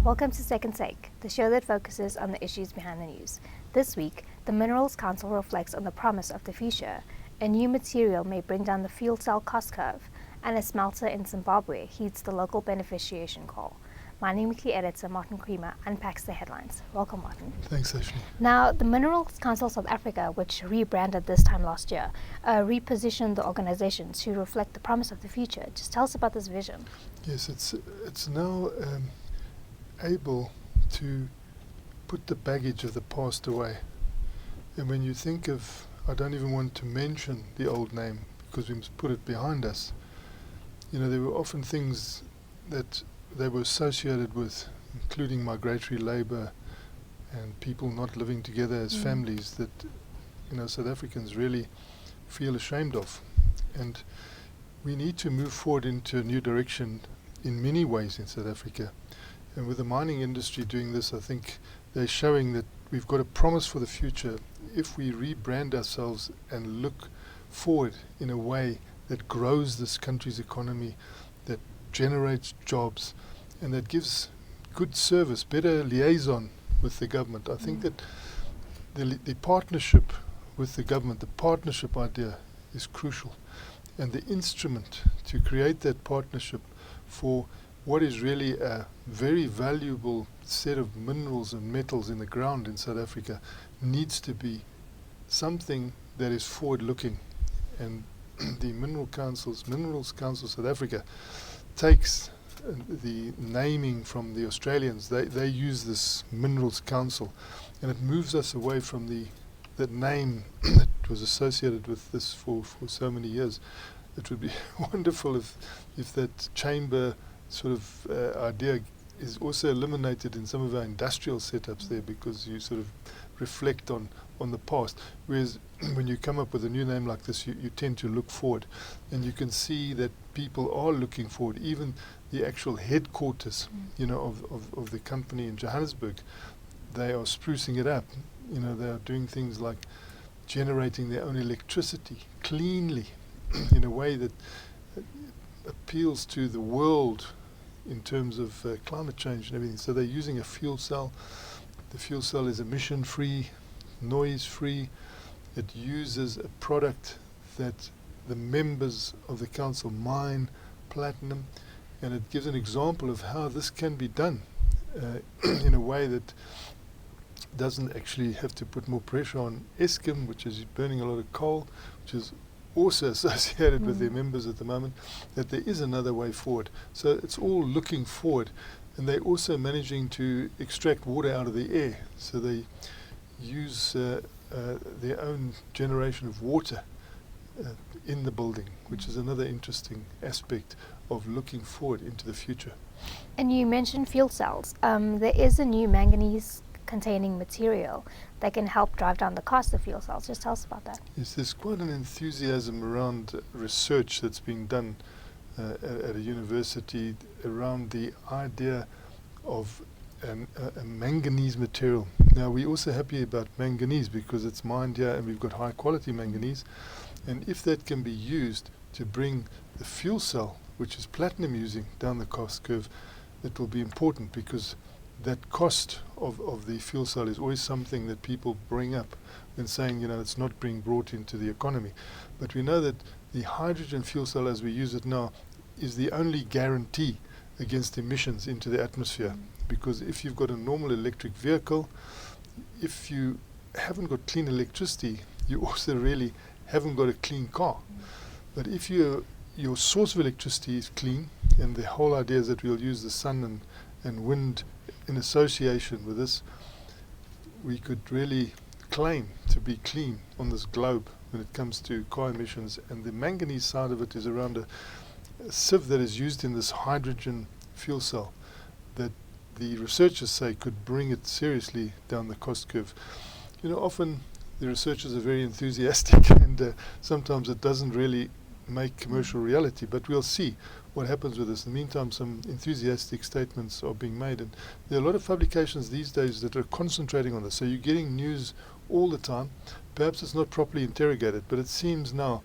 Welcome to Second Take, the show that focuses on the issues behind the news. This week, the Minerals Council reflects on the promise of the future. A new material may bring down the fuel cell cost curve, and a smelter in Zimbabwe heeds the local beneficiation call. Mining Weekly editor Martin Creamer unpacks the headlines. Welcome, Martin. Thanks, Ashley. Now, the Minerals Council South Africa, which rebranded this time last year, repositioned the organization to reflect the promise of the future. Just tell us about this vision. Yes, it's now able to put the baggage of the past away. And when you think of, I don't even want to mention the old name because we must put it behind us. You know, there were often things that they were associated with, including migratory labor and people not living together as families that, you know, South Africans really feel ashamed of. And we need to move forward into a new direction in many ways in South Africa. And with the mining industry doing this, I think they're showing that we've got a promise for the future if we rebrand ourselves and look forward in a way that grows this country's economy, that generates jobs, and that gives good service, better liaison with the government. I think that the partnership with the government, the partnership idea is crucial. And the instrument to create that partnership for what is really a very valuable set of minerals and metals in the ground in South Africa needs to be something that is forward-looking. And the Minerals Council South Africa takes the naming from the Australians. They use this Minerals Council, and it moves us away from that name that was associated with this for so many years. It would be wonderful if that chamber sort of idea is also eliminated in some of our industrial setups there, because you sort of reflect on the past. Whereas when you come up with a new name like this, you tend to look forward, and you can see that people are looking forward. Even the actual headquarters, you know, of the company in Johannesburg, they are sprucing it up. You know, they are doing things like generating their own electricity cleanly in a way that appeals to the world in terms of climate change and everything. So they're using a fuel cell. The fuel cell is emission-free, noise-free. It uses a product that the members of the council mine, platinum, and it gives an example of how this can be done in a way that doesn't actually have to put more pressure on Eskom, which is burning a lot of coal, which is also associated with their members at the moment, that there is another way forward. So it's all looking forward, and they're also managing to extract water out of the air. So they use their own generation of water in the building, which is another interesting aspect of looking forward into the future. And you mentioned fuel cells. There is a new manganese containing material that can help drive down the cost of fuel cells. Just tell us about that. Yes, there's quite an enthusiasm around research that's being done at a university around the idea of a manganese material. Now, we're also happy about manganese because it's mined here and we've got high quality manganese. And if that can be used to bring the fuel cell, which is platinum using, down the cost curve, it will be important, because that cost of the fuel cell is always something that people bring up when saying, you know, it's not being brought into the economy. But we know that the hydrogen fuel cell as we use it now is the only guarantee against emissions into the atmosphere. Because if you've got a normal electric vehicle, if you haven't got clean electricity, you also really haven't got a clean car. But if your source of electricity is clean, and the whole idea is that we'll use the sun and wind in association with this, we could really claim to be clean on this globe when it comes to car emissions. And the manganese side of it is around a sieve that is used in this hydrogen fuel cell that the researchers say could bring it seriously down the cost curve. You know, often the researchers are very enthusiastic and sometimes it doesn't really make commercial reality, but we'll see what happens with this. In the meantime, some enthusiastic statements are being made, and there are a lot of publications these days that are concentrating on this. So you're getting news all the time. Perhaps it's not properly interrogated, but it seems now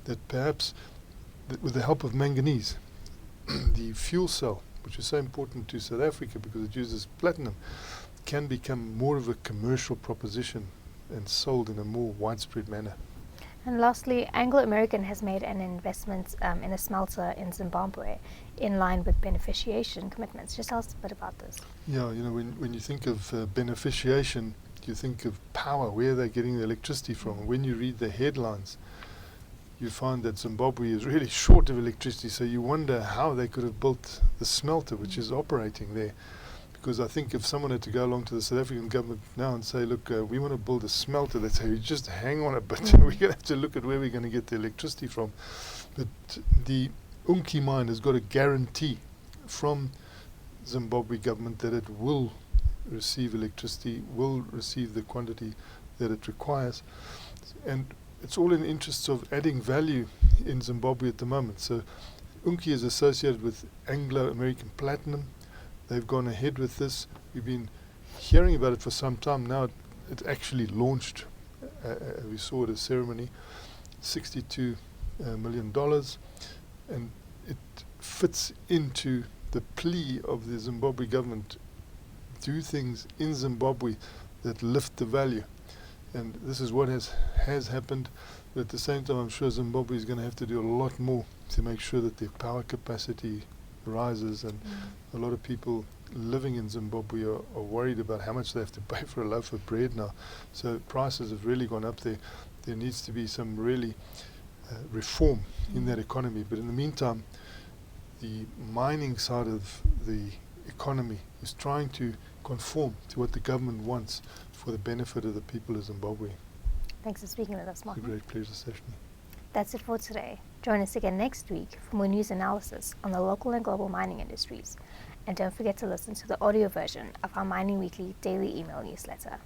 that perhaps with the help of manganese, the fuel cell which is so important to South Africa because it uses platinum, can become more of a commercial proposition and sold in a more widespread manner. And lastly, Anglo American has made an investment in a smelter in Zimbabwe in line with beneficiation commitments. Just tell us a bit about this. Yeah, when you think of beneficiation, you think of power, where they're getting the electricity from. When you read the headlines, you find that Zimbabwe is really short of electricity, so you wonder how they could have built the smelter, which is operating there. Because I think if someone had to go along to the South African government now and say, look, we want to build a smelter, they'd say, just hang on a bit, we're going to have to look at where we're going to get the electricity from. But the Unki mine has got a guarantee from Zimbabwe government that it will receive electricity, will receive the quantity that it requires. And it's all in the interests of adding value in Zimbabwe at the moment. So Unki is associated with Anglo American Platinum. They've gone ahead with this. We've been hearing about it for some time now. It actually launched. We saw at a ceremony, $62 million, and it fits into the plea of the Zimbabwe government: do things in Zimbabwe that lift the value. And this is what has happened. But at the same time, I'm sure Zimbabwe is going to have to do a lot more to make sure that their power capacity rises, and a lot of people living in Zimbabwe are worried about how much they have to pay for a loaf of bread now. So prices have really gone up there. There needs to be some really reform in that economy. But in the meantime, the mining side of the economy is trying to conform to what the government wants for the benefit of the people of Zimbabwe. Thanks for speaking with us, Martin. It's a great pleasure, Stephanie. That's it for today. Join us again next week for more news analysis on the local and global mining industries. And don't forget to listen to the audio version of our Mining Weekly daily email newsletter.